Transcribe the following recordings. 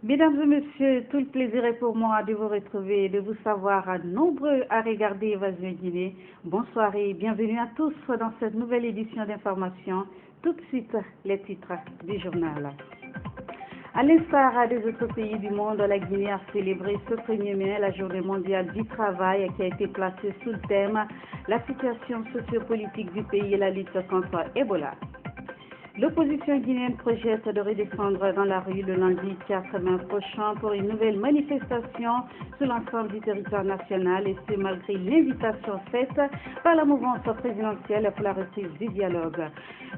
Mesdames et messieurs, tout le plaisir est pour moi de vous retrouver et de vous savoir nombreux à regarder Évasion Guinée. Bonsoir et bienvenue à tous dans cette nouvelle édition d'information. Tout de suite, les titres du journal. À l'instar des autres pays du monde, la Guinée a célébré ce 1er mai la journée mondiale du travail qui a été placée sous le thème « La situation sociopolitique du pays et la lutte contre Ebola ». L'opposition guinéenne projette de redescendre dans la rue le lundi 4 mai prochain pour une nouvelle manifestation sur l'ensemble du territoire national et ce malgré l'invitation faite par la mouvance présidentielle pour la reprise du dialogue.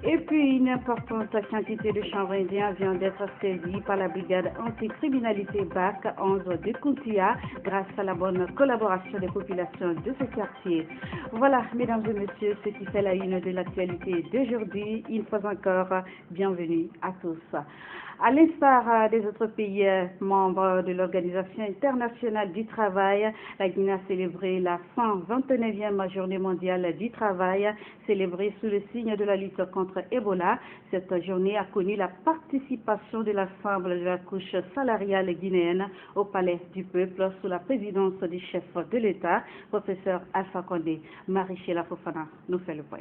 Et puis une importante quantité de chanvre indien vient d'être saisie par la brigade anticriminalité BAC 11 de Kuntia grâce à la bonne collaboration des populations de ce quartier. Voilà, mesdames et messieurs, ce qui fait la une de l'actualité d'aujourd'hui. Une fois encore, bienvenue à tous. À l'instar des autres pays membres de l'Organisation internationale du travail, la Guinée a célébré la 129e journée mondiale du travail, célébrée sous le signe de la lutte contre Ebola. Cette journée a connu la participation de l'ensemble de la couche salariale guinéenne au Palais du Peuple sous la présidence du chef de l'État, professeur Alpha Condé. Marie-Chéla Fofana nous fait le point.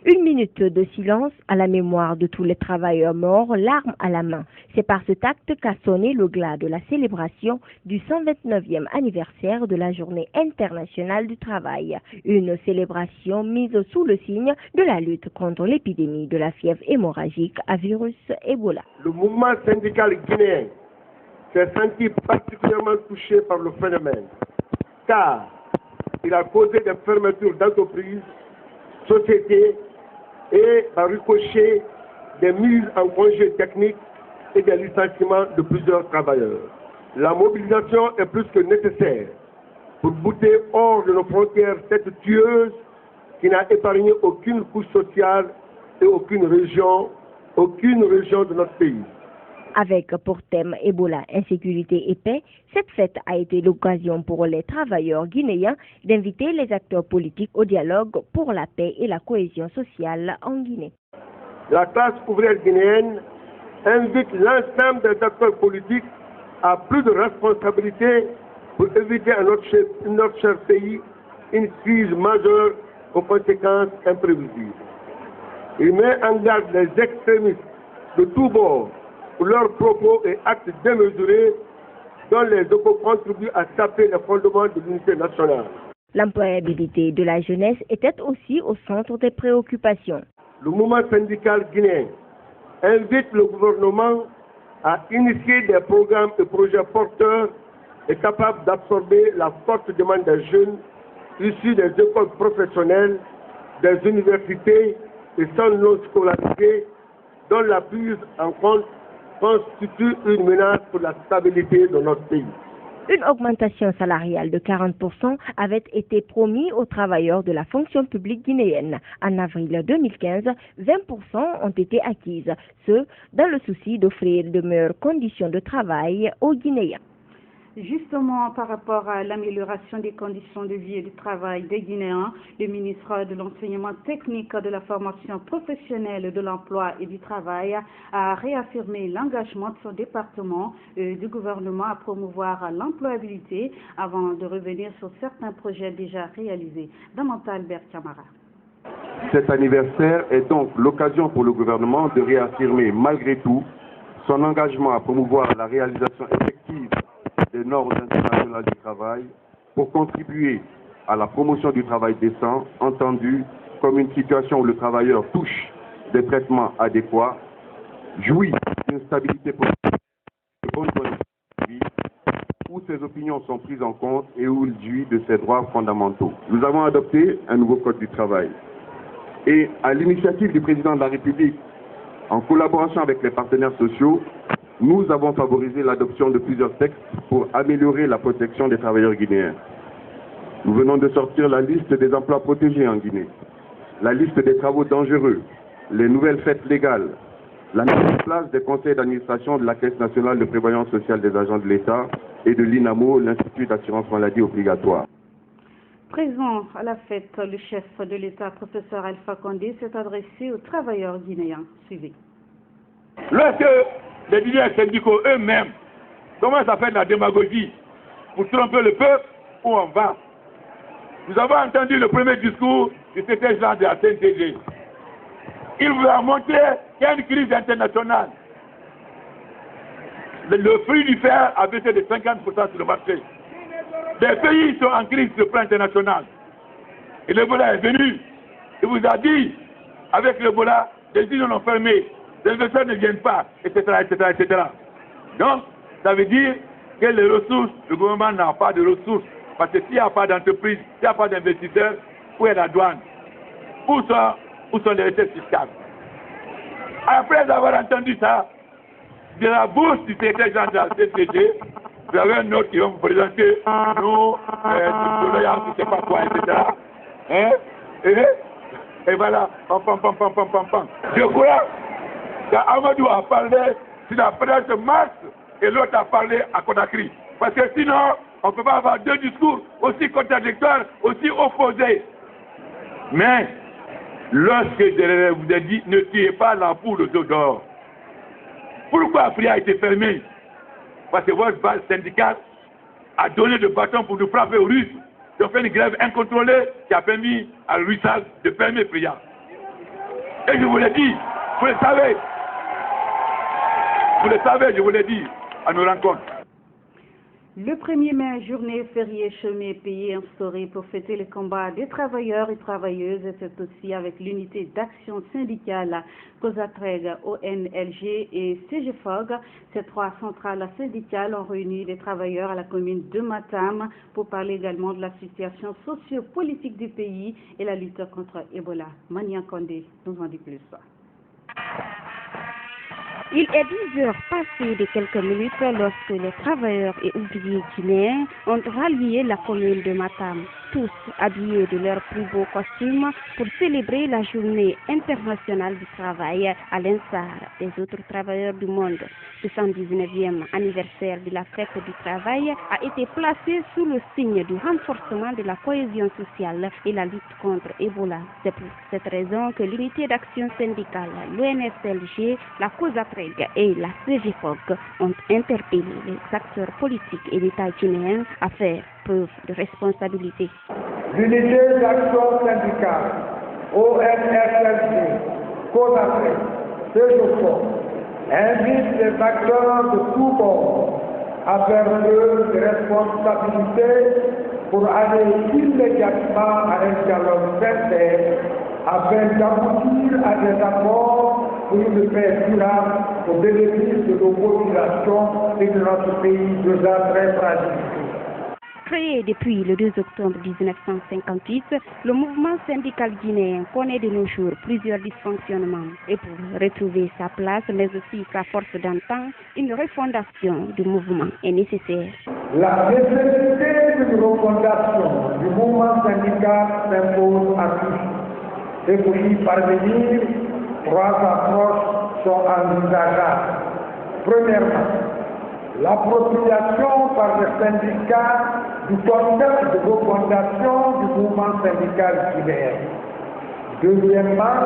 Une minute de silence à la mémoire de tous les travailleurs morts, l'arme à la main. C'est par cet acte qu'a sonné le glas de la célébration du 129e anniversaire de la Journée internationale du travail. Une célébration mise sous le signe de la lutte contre l'épidémie de la fièvre hémorragique à virus Ebola. Le mouvement syndical guinéen s'est senti particulièrement touché par le phénomène, car il a causé des fermetures d'entreprises, sociétés, et par ricochet des mises en congé techniques et des licenciements de plusieurs travailleurs. La mobilisation est plus que nécessaire pour bouter hors de nos frontières cette tueuse qui n'a épargné aucune couche sociale et aucune région de notre pays. Avec pour thème Ebola, insécurité et paix, cette fête a été l'occasion pour les travailleurs guinéens d'inviter les acteurs politiques au dialogue pour la paix et la cohésion sociale en Guinée. La classe ouvrière guinéenne invite l'ensemble des acteurs politiques à plus de responsabilités pour éviter à notre cher pays une crise majeure aux conséquences imprévisibles. Il met en garde les extrémistes de tous bords pour leurs propos et actes démesurés dont les échos contribuent à saper les fondements de l'unité nationale. L'employabilité de la jeunesse était aussi au centre des préoccupations. Le mouvement syndical guinéen invite le gouvernement à initier des programmes et projets porteurs et capables d'absorber la forte demande des jeunes issus des écoles professionnelles, des universités et sans non-scolarité, dont la prise en compte constitue une menace pour la stabilité de notre pays. Une augmentation salariale de 40% avait été promise aux travailleurs de la fonction publique guinéenne. En avril 2015, 20% ont été acquises, ce dans le souci d'offrir de meilleures conditions de travail aux Guinéens. Justement, par rapport à l'amélioration des conditions de vie et de travail des Guinéens, le ministre de l'Enseignement technique, de la formation professionnelle, de l'emploi et du travail a réaffirmé l'engagement de son département et du gouvernement à promouvoir l'employabilité avant de revenir sur certains projets déjà réalisés. Damanta Albert Camara. Cet anniversaire est donc l'occasion pour le gouvernement de réaffirmer malgré tout son engagement à promouvoir la réalisation effective des normes internationales du travail pour contribuer à la promotion du travail décent, entendu comme une situation où le travailleur touche des traitements adéquats, jouit d'une stabilité politique, de bonnes conditions de vie, où ses opinions sont prises en compte et où il jouit de ses droits fondamentaux. Nous avons adopté un nouveau code du travail. Et à l'initiative du président de la République, En collaboration avec les partenaires sociaux, nous avons favorisé l'adoption de plusieurs textes pour améliorer la protection des travailleurs guinéens. Nous venons de sortir la liste des emplois protégés en Guinée, la liste des travaux dangereux, les nouvelles fêtes légales, la mise en place des conseils d'administration de la Caisse nationale de prévoyance sociale des agents de l'État et de l'INAMO, l'Institut d'assurance maladie obligatoire. Présent à la fête, le chef de l'État, professeur Alpha Condé, s'est adressé aux travailleurs guinéens. Suivez. Lorsque les dirigeants syndicaux eux-mêmes commencent à faire de la démagogie pour tromper le peuple, où on va? Nous avons entendu le premier discours du secrétaire général de la CNTG. Il vous a montré qu'il y a une crise internationale. Le prix du fer a baissé de 50% sur le marché. Les pays sont en crise sur le plan international. Et l'Ebola est venu. Il vous a dit, avec l'Ebola, les usines ont fermé, les investisseurs ne viennent pas, etc., etc., etc. Donc, ça veut dire que les ressources, le gouvernement n'a pas de ressources. Parce que s'il n'y a pas d'entreprise, s'il n'y a pas d'investisseurs, où est la douane? Où sont les recettes fiscales? Après avoir entendu ça, de la bouche du secrétaire général de la CNTG, vous avez un autre qui va vous présenter nous, je ne sais pas quoi, etc. Hein? Et voilà, pam. Je crois qu'Amadou a parlé sur la presse de mars et l'autre a parlé à Conakry. Parce que sinon, on ne peut pas avoir deux discours aussi contradictoires, aussi opposés. Mais, lorsque je vous ai dit, ne tuez pas la poule d'or. Pourquoi Afrique a été fermée? Parce que votre base syndicale a donné le bâton pour nous frapper aux Russes. Ils ont fait une grève incontrôlée qui a permis à Russal de fermer Priya. Et je vous l'ai dit, vous le savez. Vous le savez, je vous l'ai dit à nos rencontres. Le 1er mai, journée fériée chômée payée instaurée pour fêter le combat des travailleurs et travailleuses, et c'est aussi avec l'unité d'action syndicale COSATREG, ONLG et CGFOG. Ces trois centrales syndicales ont réuni les travailleurs à la commune de Matam pour parler également de la situation socio-politique du pays et la lutte contre Ebola. Mania Condé nous en dit plus. Il est 10 heures passées de quelques minutes lorsque les travailleurs et ouvriers guinéens ont rallié la commune de Matam, tous habillés de leurs plus beaux costumes pour célébrer la journée internationale du travail à l'instar des autres travailleurs du monde. Le 119e anniversaire de la fête du travail a été placé sous le signe du renforcement de la cohésion sociale et la lutte contre Ebola. C'est pour cette raison que l'unité d'action syndicale, l'ONSLG, la COSATREG et la CGFOG ont interpellé les acteurs politiques et l'État guinéen à faire preuve de responsabilité. L'unité d'action syndicale, ONSLG, COSATREG, CGFOG, invite les acteurs de tout bord à faire preuve de responsabilité pour aller immédiatement à un dialogue sincère afin d'aboutir à des accords pour une paix durable au bénéfice de nos populations et de notre pays déjà très fragilisé. Créé depuis le 2 octobre 1958, le mouvement syndical guinéen connaît de nos jours plusieurs dysfonctionnements. Et pour retrouver sa place, mais aussi sa force d'antan, une refondation du mouvement est nécessaire. La nécessité d'une refondation du mouvement syndical s'impose à tous. Et pour y parvenir, trois approches sont envisageables. Premièrement, l'appropriation par les syndicats du concept de refondation du mouvement syndical guinéen. Deuxièmement,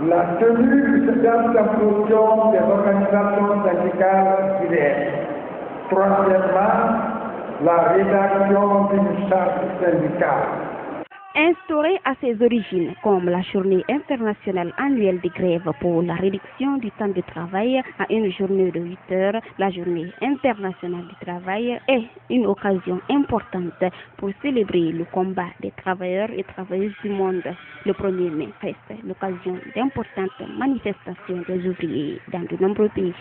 la tenue d'un symposium des organisations syndicales guinéennes. Troisièmement, la rédaction d'une charte syndicale. Instaurée à ses origines comme la journée internationale annuelle des grèves pour la réduction du temps de travail à une journée de 8 heures, la journée internationale du travail est une occasion importante pour célébrer le combat des travailleurs et travailleuses du monde. Le 1er mai reste l'occasion d'importantes manifestations des ouvriers dans de nombreux pays.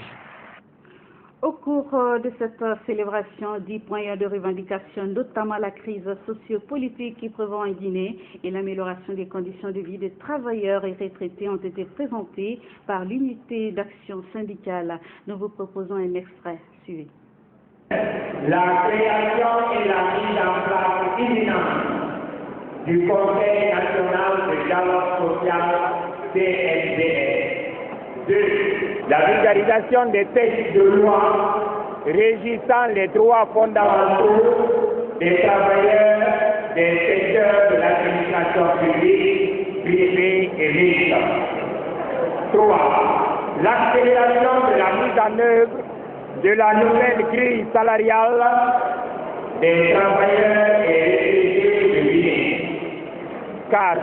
Au cours de cette célébration, 10 points de revendication, notamment la crise sociopolitique qui prévaut en Guinée et l'amélioration des conditions de vie des travailleurs et retraités ont été présentés par l'unité d'action syndicale. Nous vous proposons un extrait suivi. La création et la mise en place imminente du Conseil national de dialogue social CNDS. 2. La vulgarisation des textes de loi régissant les droits fondamentaux des travailleurs des secteurs de l'administration publique, privée et mixte. 3. L'accélération de la mise en œuvre de la nouvelle grille salariale des travailleurs et retraités de Guinée. 4.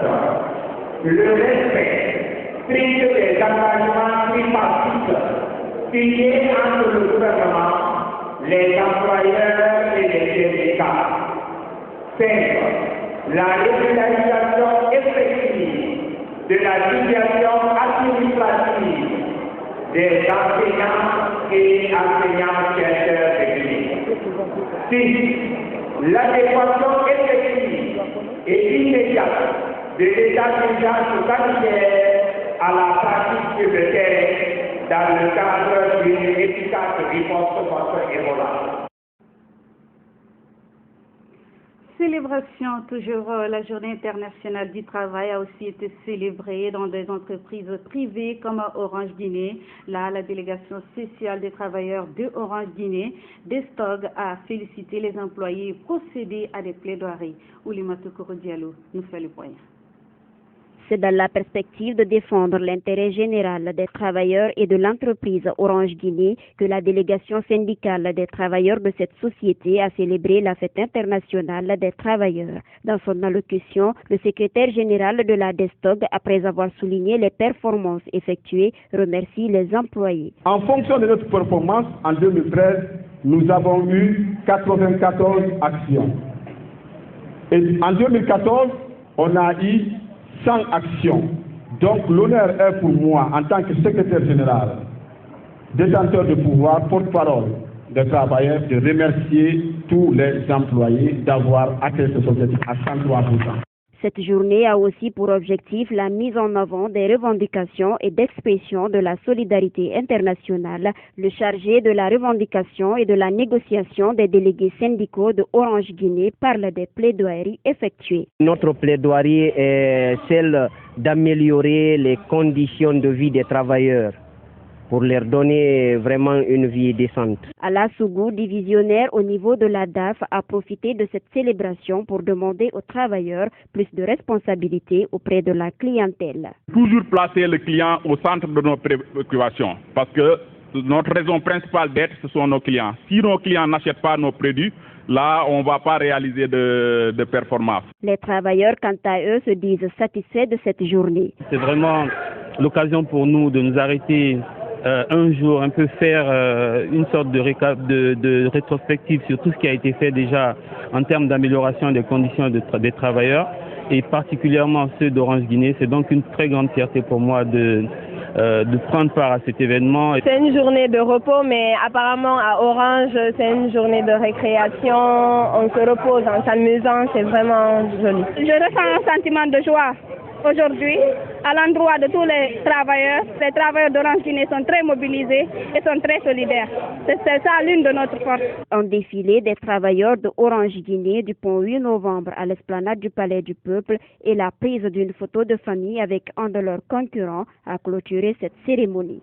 Le respect strict des engagements tripartites signés entre le gouvernement, les employeurs et les syndicats. 5. La régularisation effective de la situation administrative des enseignants et enseignants-chercheurs de Guinée. 6. L'adéquation effective et immédiate de l'état d'urgence sanitaire à la pratique sur le terrain dans le cadre d'une efficace riposte contre Ebola. Célébration, toujours la Journée internationale du travail a aussi été célébrée dans des entreprises privées comme Orange Guinée. Là, la délégation spéciale des travailleurs de Orange Guinée, Destog, a félicité les employés et procédé à des plaidoiries. Oulimatou Koro Diallo nous fait le point. C'est dans la perspective de défendre l'intérêt général des travailleurs et de l'entreprise Orange Guinée que la délégation syndicale des travailleurs de cette société a célébré la fête internationale des travailleurs. Dans son allocution, le secrétaire général de la DESTOG, après avoir souligné les performances effectuées, remercie les employés. En fonction de notre performance, en 2013, nous avons eu 94 actions. Et en 2014, on a eu 100 actions. Donc l'honneur est pour moi, en tant que secrétaire général, détenteur de pouvoir, porte-parole des travailleurs, de remercier tous les employés d'avoir atteint ce objectif à 103%. Cette journée a aussi pour objectif la mise en avant des revendications et d'expression de la solidarité internationale. Le chargé de la revendication et de la négociation des délégués syndicaux de Orange Guinée parle des plaidoiries effectuées. Notre plaidoirie est celle d'améliorer les conditions de vie des travailleurs, pour leur donner vraiment une vie décente. Ala Sougou, divisionnaire au niveau de la DAF, a profité de cette célébration pour demander aux travailleurs plus de responsabilité auprès de la clientèle. Toujours placer le client au centre de nos préoccupations, parce que notre raison principale d'être, ce sont nos clients. Si nos clients n'achètent pas nos produits, là, on ne va pas réaliser de performance. Les travailleurs, quant à eux, se disent satisfaits de cette journée. C'est vraiment l'occasion pour nous de nous arrêter un jour, un peu faire une sorte de rétrospective sur tout ce qui a été fait déjà en termes d'amélioration des conditions des travailleurs et particulièrement ceux d'Orange Guinée. C'est donc une très grande fierté pour moi de prendre part à cet événement. C'est une journée de repos, mais apparemment à Orange, c'est une journée de récréation. On se repose en s'amusant, c'est vraiment joli. Je ressens un sentiment de joie aujourd'hui à l'endroit de tous les travailleurs. Les travailleurs d'Orange Guinée sont très mobilisés et sont très solidaires. C'est ça l'une de notre force. Un défilé des travailleurs de Orange Guinée du pont 8 novembre à l'esplanade du Palais du Peuple et la prise d'une photo de famille avec un de leurs concurrents a clôturé cette cérémonie.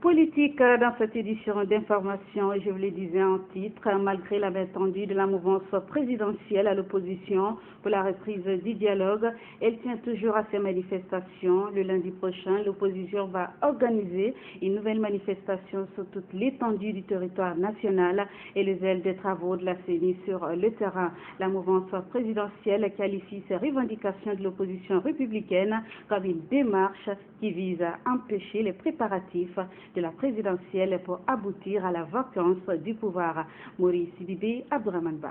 Politique dans cette édition d'information, je vous le disais en titre, malgré la main tendue de la mouvance présidentielle à l'opposition pour la reprise du dialogue, elle tient toujours à ses manifestations. Le lundi prochain, l'opposition va organiser une nouvelle manifestation sur toute l'étendue du territoire national et le zèle des travaux de la CENI sur le terrain. La mouvance présidentielle qualifie ces revendications de l'opposition républicaine comme une démarche qui vise à empêcher les préparatifs de la présidentielle pour aboutir à la vacance du pouvoir. Maurice Bibé, Abdourahmane Ba.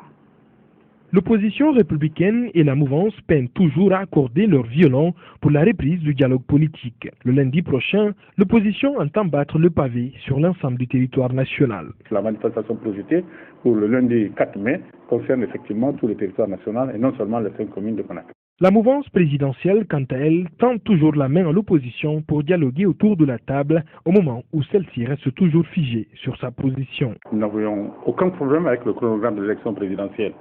L'opposition républicaine et la mouvance peinent toujours à accorder leur violon pour la reprise du dialogue politique. Le lundi prochain, l'opposition entend battre le pavé sur l'ensemble du territoire national. La manifestation projetée pour le lundi 4 mai concerne effectivement tout le territoire national et non seulement les 5 communes de Conakry. La mouvance présidentielle, quant à elle, tend toujours la main à l'opposition pour dialoguer autour de la table au moment où celle-ci reste toujours figée sur sa position. Nous n'avions aucun problème avec le chronogramme de l'élection présidentielle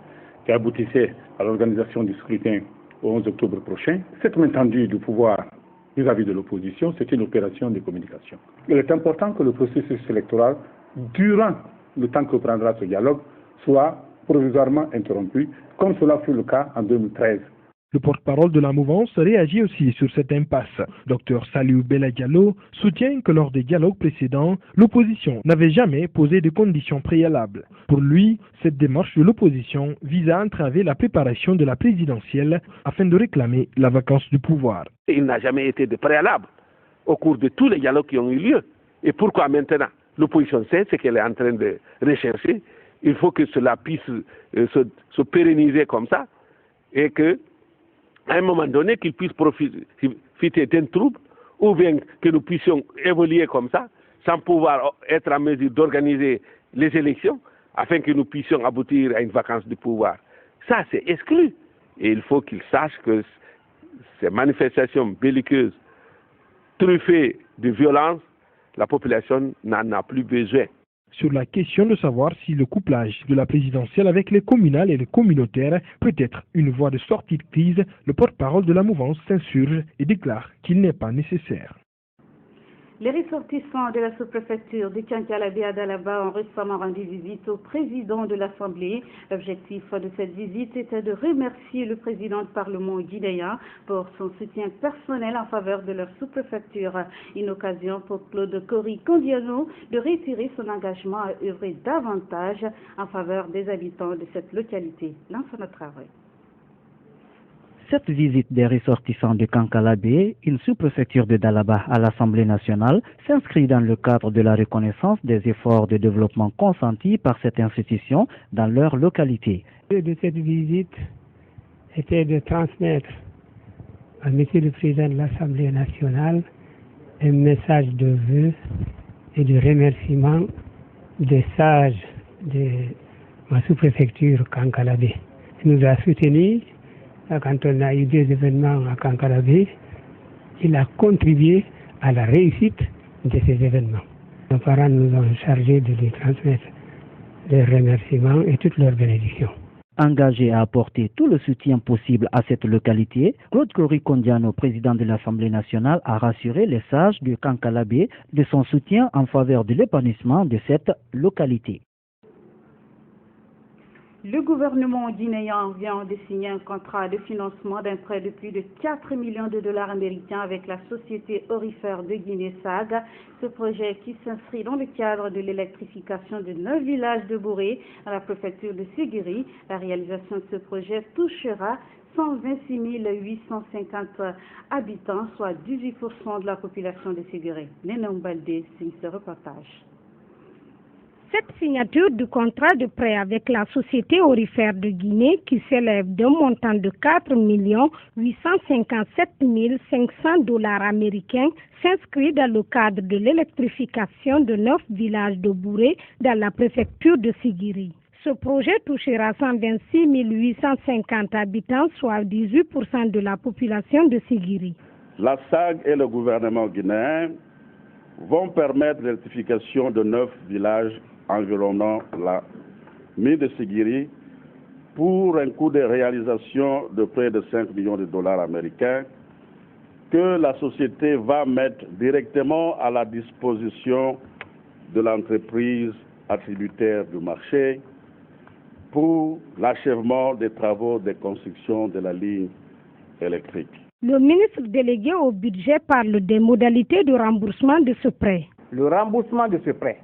qui aboutissait à l'organisation du scrutin au 11 octobre prochain. Cette main tendue du pouvoir vis-à-vis de l'opposition, c'est une opération de communication. Il est important que le processus électoral, durant le temps que prendra ce dialogue, soit provisoirement interrompu, comme cela fut le cas en 2013. Le porte-parole de la mouvance réagit aussi sur cette impasse. Dr Saliou Bella Diallo soutient que lors des dialogues précédents, l'opposition n'avait jamais posé de conditions préalables. Pour lui, cette démarche de l'opposition vise à entraver la préparation de la présidentielle afin de réclamer la vacance du pouvoir. Il n'a jamais été de préalable au cours de tous les dialogues qui ont eu lieu. Et pourquoi maintenant? L'opposition sait ce qu'elle est en train de rechercher. Il faut que cela puisse se pérenniser comme ça et que à un moment donné, qu'ils puissent profiter d'un trouble, ou bien que nous puissions évoluer comme ça, sans pouvoir être en mesure d'organiser les élections, afin que nous puissions aboutir à une vacance du pouvoir. Ça, c'est exclu. Et il faut qu'ils sachent que ces manifestations belliqueuses, truffées de violence, la population n'en a plus besoin. Sur la question de savoir si le couplage de la présidentielle avec les communales et les communautaires peut être une voie de sortie de crise, le porte-parole de la mouvance s'insurge et déclare qu'il n'est pas nécessaire. Les ressortissants de la sous-préfecture de Kankalabé à Dalaba ont récemment rendu visite au président de l'Assemblée. L'objectif de cette visite était de remercier le président du Parlement guinéen pour son soutien personnel en faveur de leur sous-préfecture. Une occasion pour Claude Kori Kondiano de réitérer son engagement à œuvrer davantage en faveur des habitants de cette localité. Lansana Traoré. Cette visite des ressortissants de Kankalabé, une sous-préfecture de Dalaba à l'Assemblée nationale, s'inscrit dans le cadre de la reconnaissance des efforts de développement consentis par cette institution dans leur localité. L'objet de cette visite était de transmettre à M. le Président de l'Assemblée nationale un message de vœux et de remerciement des sages de ma sous-préfecture Kankalabé. Il nous a soutenus. Quand on a eu des événements à Kankalabé, il a contribué à la réussite de ces événements. Nos parents nous ont chargés de lui transmettre leurs remerciements et toutes leurs bénédictions. Engagé à apporter tout le soutien possible à cette localité, Claude Kori Kondiano, président de l'Assemblée nationale, a rassuré les sages de Kankalabé de son soutien en faveur de l'épanouissement de cette localité. Le gouvernement guinéen vient de signer un contrat de financement d'un prêt de plus de 4 millions de dollars américains avec la société aurifère de Guinée SAG. Ce projet qui s'inscrit dans le cadre de l'électrification de 9 villages de Bouré à la préfecture de Ségiri. La réalisation de ce projet touchera 126 850 habitants, soit 18% de la population de Ségiri. Nénom Baldé signe ce reportage. Cette signature du contrat de prêt avec la Société aurifère de Guinée, qui s'élève d'un montant de 4 857 500 dollars américains, s'inscrit dans le cadre de l'électrification de 9 villages de Bouré dans la préfecture de Ségiri. Ce projet touchera 126 850 habitants, soit 18% de la population de Ségiri. La SAG et le gouvernement guinéen vont permettre l'électrification de 9 villages environnant la mine de Ségiri pour un coût de réalisation de près de 5 millions de dollars américains que la société va mettre directement à la disposition de l'entreprise attributaire du marché pour l'achèvement des travaux de construction de la ligne électrique. Le ministre délégué au budget parle des modalités de remboursement de ce prêt. Le remboursement de ce prêt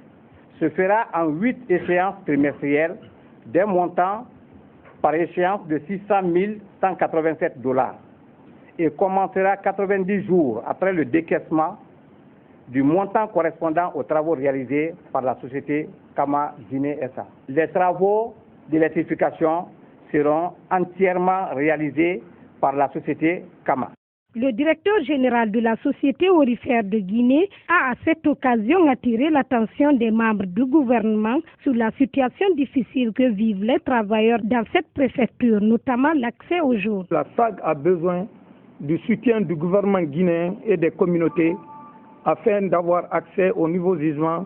se fera en 8 échéances trimestrielles d'un montant par échéance de 600 187 dollars et commencera 90 jours après le décaissement du montant correspondant aux travaux réalisés par la société Kama Guinée SA. Les travaux d'électrification seront entièrement réalisées par la société Kama. Le directeur général de la Société aurifère de Guinée a à cette occasion attiré l'attention des membres du gouvernement sur la situation difficile que vivent les travailleurs dans cette préfecture, notamment l'accès aux jours. La SAG a besoin du soutien du gouvernement guinéen et des communautés afin d'avoir accès aux nouveaux gisements,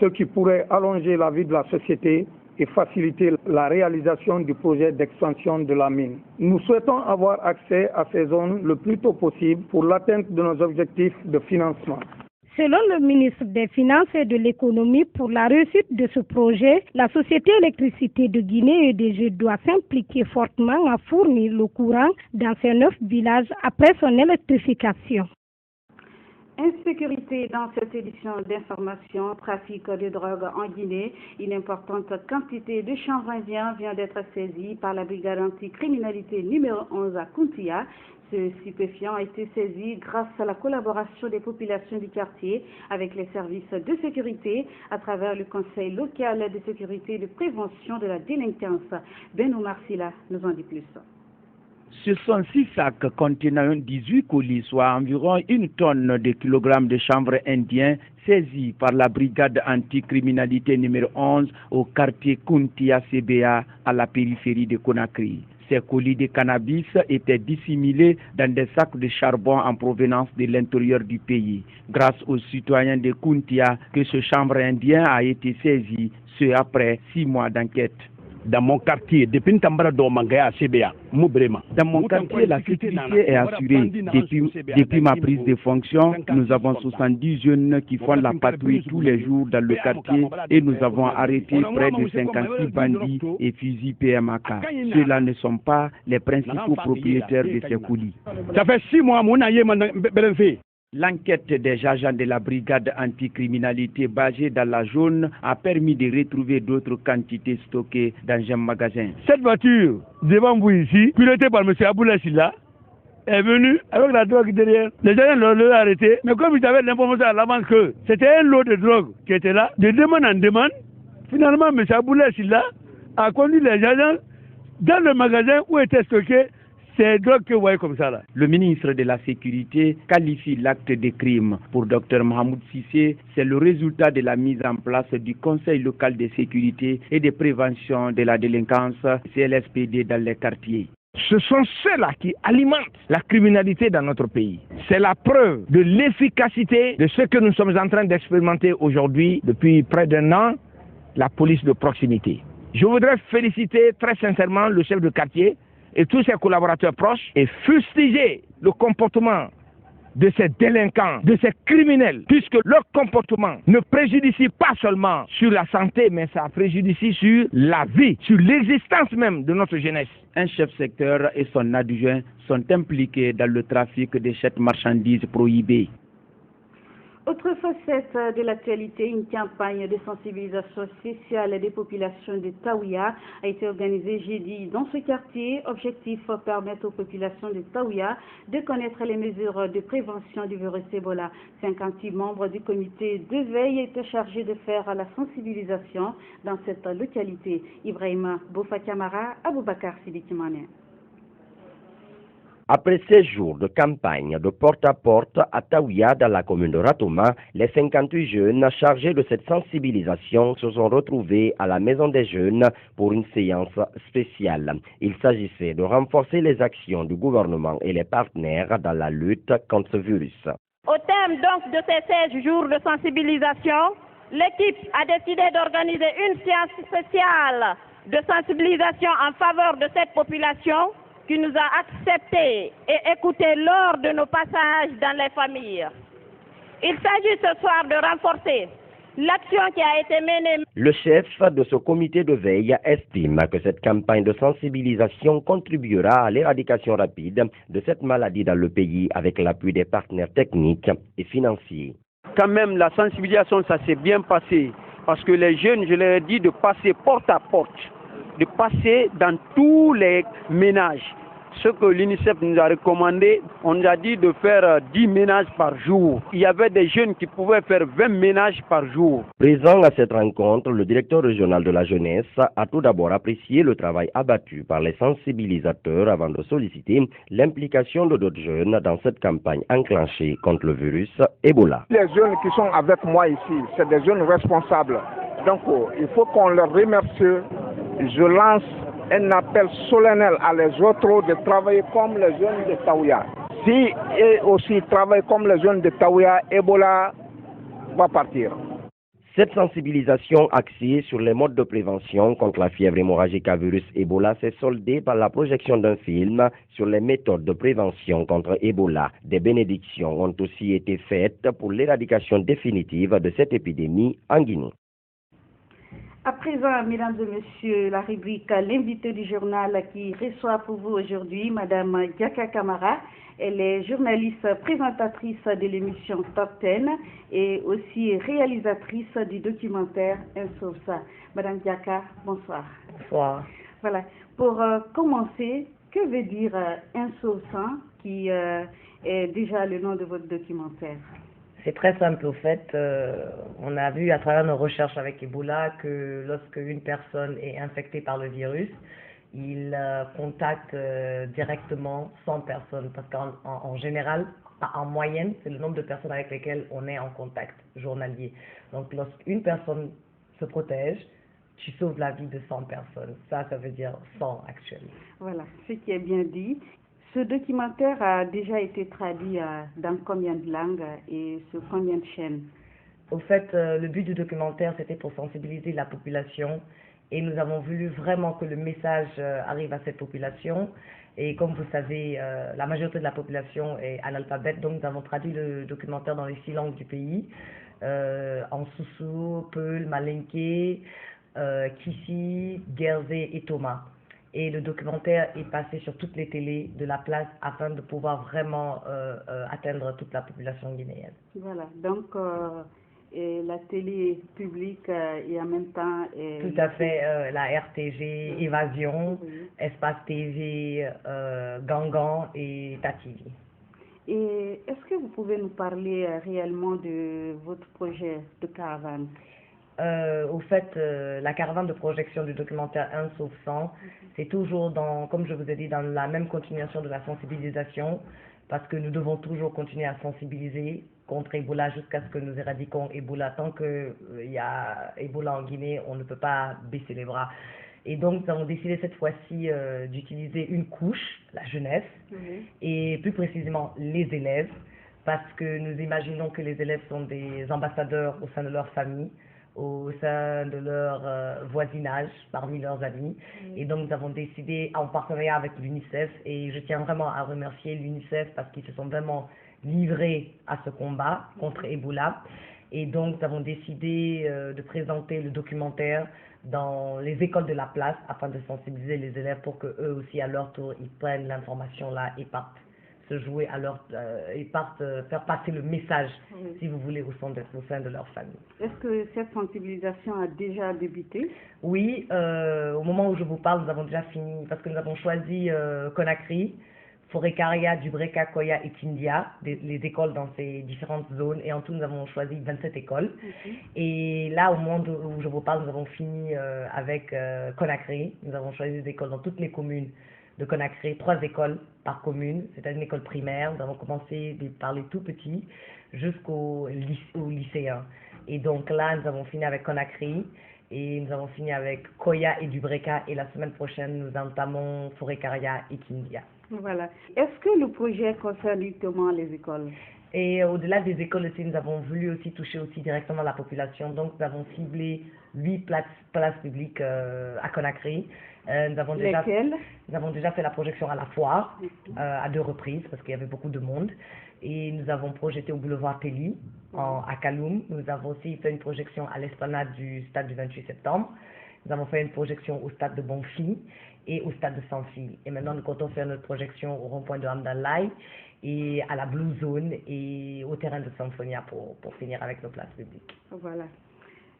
ce qui pourrait allonger la vie de la société et faciliter la réalisation du projet d'extension de la mine. Nous souhaitons avoir accès à ces zones le plus tôt possible pour l'atteinte de nos objectifs de financement. Selon le ministre des Finances et de l'Économie, pour la réussite de ce projet, la Société électricité de Guinée EDG doit s'impliquer fortement à fournir le courant dans ces 9 villages après son électrification. Insécurité dans cette édition d'information, trafic de drogue en Guinée. Une importante quantité de chanvre indien vient d'être saisie par la brigade anticriminalité numéro 11 à Kuntia. Ce stupéfiant a été saisi grâce à la collaboration des populations du quartier avec les services de sécurité à travers le Conseil local de sécurité et de prévention de la délinquance. Benoît Marsila nous en dit plus. Ce sont 6 sacs contenant 18 colis, soit environ 1 tonne de kilogrammes de chanvre indien saisis par la brigade anticriminalité numéro 11 au quartier Kuntia CBA à la périphérie de Conakry. Ces colis de cannabis étaient dissimulés dans des sacs de charbon en provenance de l'intérieur du pays. Grâce aux citoyens de Kuntia que ce chanvre indien a été saisi, ce après 6 mois d'enquête. Dans mon quartier, depuis Ntambara Domangaya à CBA, Moubrema. Dans mon quartier, la sécurité est assurée. Depuis ma prise de fonction, nous avons 70 jeunes qui font la patrouille tous les jours dans le quartier et nous avons arrêté près de 56 bandits et fusils PMAK. Ceux-là ne sont pas les principaux propriétaires de ces colis. Ça fait 6 mois, mon aïe m'a fait. L'enquête des agents de la brigade anticriminalité basée dans la zone a permis de retrouver d'autres quantités stockées dans un magasin. Cette voiture devant vous ici, pilotée par M. Aboula Silla, est venue avec la drogue derrière. Les gens l'ont arrêté, mais comme ils avaient l'information à l'avance que c'était un lot de drogue qui était là, de demande en demande, finalement M. Aboula Silla a conduit les agents dans le magasin où étaient stockés ces drogues que vous voyez comme ça là. Le ministre de la Sécurité qualifie l'acte de crime. Pour Dr Mohamed Sissé, c'est le résultat de la mise en place du Conseil local de sécurité et de prévention de la délinquance, CLSPD, dans les quartiers. Ce sont ceux-là qui alimentent la criminalité dans notre pays. C'est la preuve de l'efficacité de ce que nous sommes en train d'expérimenter aujourd'hui depuis près d'1 an, la police de proximité. Je voudrais féliciter très sincèrement le chef de quartier et tous ses collaborateurs proches et fustiger le comportement de ces délinquants, de ces criminels, puisque leur comportement ne préjudicie pas seulement sur la santé, mais ça préjudicie sur la vie, sur l'existence même de notre jeunesse. Un chef secteur et son adjoint sont impliqués dans le trafic de cette marchandise prohibée. Autre facette de l'actualité, une campagne de sensibilisation spéciale des populations de Taouya a été organisée jeudi dans ce quartier. Objectif, permettre aux populations de Taouya de connaître les mesures de prévention du virus Ebola. 58 membres du comité de veille étaient chargés de faire la sensibilisation dans cette localité. Ibrahima Boufa Kamara, Aboubakar Sidikimane. Après 16 jours de campagne de porte-à-porte à Taouya dans la commune de Ratoma, les 58 jeunes chargés de cette sensibilisation se sont retrouvés à la Maison des Jeunes pour une séance spéciale. Il s'agissait de renforcer les actions du gouvernement et les partenaires dans la lutte contre ce virus. Au terme donc de ces 16 jours de sensibilisation, l'équipe a décidé d'organiser une séance spéciale de sensibilisation en faveur de cette population qui nous a acceptés et écoutés lors de nos passages dans les familles. Il s'agit ce soir de renforcer l'action qui a été menée. Le chef de ce comité de veille estime que cette campagne de sensibilisation contribuera à l'éradication rapide de cette maladie dans le pays avec l'appui des partenaires techniques et financiers. Quand même, la sensibilisation, ça s'est bien passé parce que les jeunes, je leur ai dit de passer porte à porte, de passer dans tous les ménages ce que l'UNICEF nous a recommandé, on nous a dit de faire 10 ménages par jour. Il y avait des jeunes qui pouvaient faire 20 ménages par jour. Présent à cette rencontre, le directeur régional de la jeunesse a tout d'abord apprécié le travail abattu par les sensibilisateurs avant de solliciter l'implication de d'autres jeunes dans cette campagne enclenchée contre le virus Ebola. Les jeunes qui sont avec moi ici, c'est des jeunes responsables. Donc, il faut qu'on leur remercie. Je lance un appel solennel à les autres de travailler comme les jeunes de Taouya. Si eux aussi travaillent comme les jeunes de Taouya, Ebola va partir. Cette sensibilisation axée sur les modes de prévention contre la fièvre hémorragique à virus Ebola s'est soldée par la projection d'un film sur les méthodes de prévention contre Ebola. Des bénédictions ont aussi été faites pour l'éradication définitive de cette épidémie en Guinée. À présent, mesdames et messieurs, la rubrique L'invité du journal qui reçoit pour vous aujourd'hui Madame Diaka Kamara. Elle est journaliste présentatrice de l'émission Top 10 et aussi réalisatrice du documentaire Un Sauve-ça. Madame Diaka, bonsoir. Bonsoir. Voilà. Pour commencer, que veut dire Un Sauve-ça qui est déjà le nom de votre documentaire? C'est très simple au fait. On a vu à travers nos recherches avec Ebola que lorsque une personne est infectée par le virus, il contacte directement 100 personnes parce qu'en général, en moyenne, c'est le nombre de personnes avec lesquelles on est en contact journalier. Donc lorsqu'une personne se protège, tu sauves la vie de 100 personnes. Ça veut dire 100 actuellement. Voilà, ce qui est bien dit. Ce documentaire a déjà été traduit dans combien de langues et sur combien de chaînes? Au fait, le but du documentaire, c'était pour sensibiliser la population et nous avons voulu vraiment que le message arrive à cette population. Et comme vous savez, la majorité de la population est analphabète, donc nous avons traduit le documentaire dans les 6 langues du pays, en Soussou, Peul, Malinké, Kissi, Guerzé et Thomas. Et le documentaire est passé sur toutes les télés de la place afin de pouvoir vraiment atteindre toute la population guinéenne. Voilà, donc et la télé publique et en même temps... Tout à fait, la RTG, Évasion, Espace TV, Gangan et TATV. Et est-ce que vous pouvez nous parler réellement de votre projet de caravane? Au fait, la caravane de projection du documentaire Un Sauve-ça, c'est toujours comme je vous ai dit, dans la même continuation de la sensibilisation, parce que nous devons toujours continuer à sensibiliser contre Ebola jusqu'à ce que nous éradiquons Ebola. Tant qu'il y a Ebola en Guinée, on ne peut pas baisser les bras. Et donc, nous avons décidé cette fois-ci d'utiliser une couche, la jeunesse, et plus précisément les élèves, parce que nous imaginons que les élèves sont des ambassadeurs au sein de leur famille, au sein de leur voisinage, parmi leurs amis. Et donc nous avons décidé, en partenariat avec l'UNICEF, et je tiens vraiment à remercier l'UNICEF parce qu'ils se sont vraiment livrés à ce combat contre Ebola. Et donc nous avons décidé de présenter le documentaire dans les écoles de la place afin de sensibiliser les élèves pour qu'eux aussi à leur tour ils prennent l'information là et partent se jouer à et partent faire passer le message, si vous voulez, au sein de leur famille. Est-ce que cette sensibilisation a déjà débuté? Oui, au moment où je vous parle, nous avons déjà fini, parce que nous avons choisi Conakry, Forêt-Caria, Dubreka, Koya et Tindia, les écoles dans ces différentes zones, et en tout nous avons choisi 27 écoles. Et là, au moment où je vous parle, nous avons fini avec Conakry, nous avons choisi des écoles dans toutes les communes de Conakry, 3 écoles par commune, c'est-à-dire une école primaire. Nous avons commencé par les tout petits jusqu'aux lycéens. Et donc là, nous avons fini avec Conakry et nous avons fini avec Koya et Dubreka. Et la semaine prochaine, nous entamons Forêt-Caria et Kindia. Voilà. Est-ce que le projet concerne uniquement les écoles? Et au-delà des écoles aussi, nous avons voulu aussi toucher aussi directement la population. Donc, nous avons ciblé 8 places publiques à Conakry. Nous avons déjà fait la projection à la foire à 2 reprises parce qu'il y avait beaucoup de monde. Et nous avons projeté au boulevard Téli à Kaloum. Nous avons aussi fait une projection à l'esplanade du stade du 28 septembre. Nous avons fait une projection au stade de Bonfi et au stade de Saint-Fil. Et maintenant, nous comptons faire notre projection au rond-point de Hamdallah et à la Blue Zone et au terrain de Symphonia pour finir avec nos places publiques. Voilà.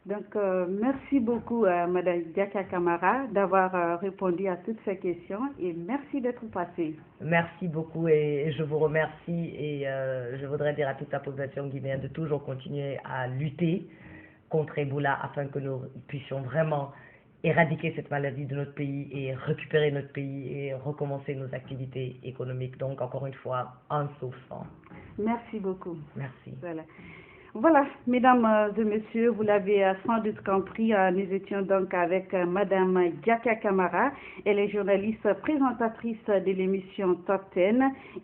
Donc, merci beaucoup à Mme Diaka Camara d'avoir répondu à toutes ces questions et merci d'être passée. Merci beaucoup et je vous remercie et je voudrais dire à toute la population guinéenne de toujours continuer à lutter contre Ebola afin que nous puissions vraiment éradiquer cette maladie de notre pays et récupérer notre pays et recommencer nos activités économiques. Donc, encore une fois, un sauf-sang. Merci beaucoup. Merci. Voilà, mesdames et messieurs, vous l'avez sans doute compris, nous étions donc avec Madame Diaka Camara. Elle est journaliste présentatrice de l'émission Top 10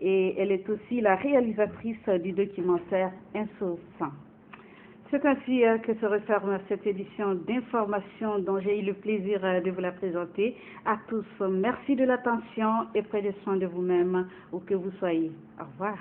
et elle est aussi la réalisatrice du documentaire Un Sauf-sang. C'est ainsi que se referme cette édition d'information dont j'ai eu le plaisir de vous la présenter. À tous, merci de l'attention et prenez soin de vous-même où que vous soyez. Au revoir.